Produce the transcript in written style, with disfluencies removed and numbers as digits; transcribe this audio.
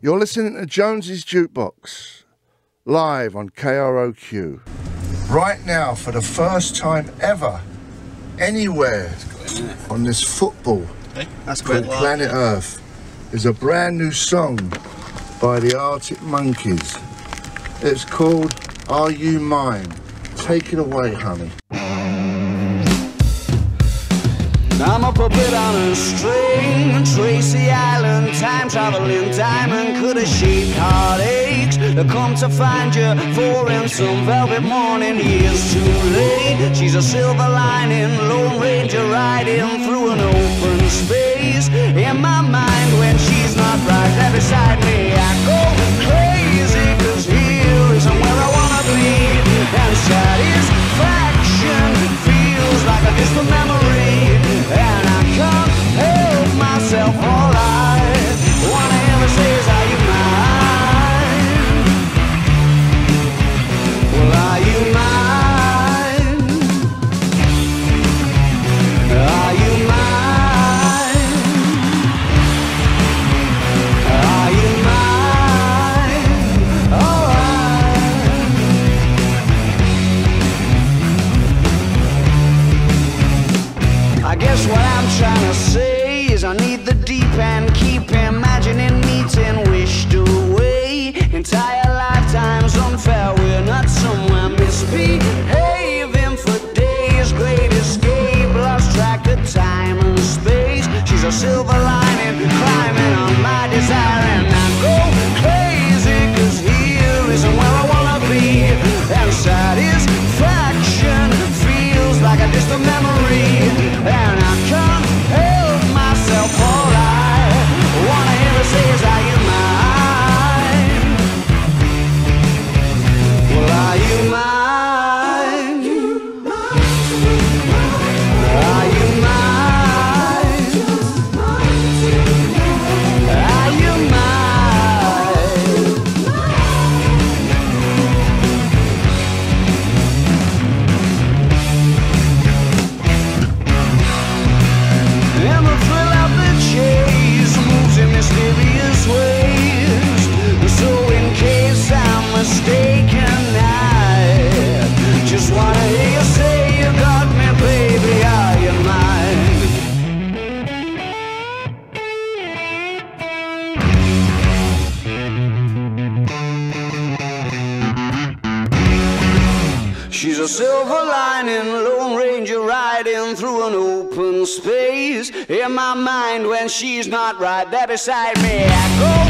You're listening to Jones's Jukebox, live on KROQ. Right now, for the first time ever, anywhere on this football called Planet Earth, is a brand new song by the Arctic Monkeys. It's called Are You Mine? Take it away, honey. I'm a puppet on a string, Tracy Island, time-traveling diamond, could have shaped heartaches, come to find you for in some velvet morning, years too late. She's a silver lining, Lone Ranger riding through an open space. In my mind when she's not right there beside me, I go crazy, cause here isn't where I wanna be, and satisfaction feels like a distant memory. And I can't help myself, all I wanna ever say is, are you mine? Well, are you mine? Are you mine? Are you mine? Alright. I guess what I'm trying to say is I need the deep end, keep imagining meeting wished away. Entire lifetime's unfair, we're not somewhere misbehaving for days. Great escape, lost track of time and space. She's a silver lining, climbing on my desire, and I go crazy, cause here isn't where I wanna be, and satisfaction feels like a distant memory. And I can't help myself, all I wanna hear her say is, are you mine? Well, are you mine? Are you mine? Are you mine? And the thrill of the chase moves in mysterious ways. So in case I'm mistaken, I just wanna hear you say you got me, baby, are you mine? She's a silver lining, Lone Ranger riding through an open space. In my mind when she's not right there beside me, I go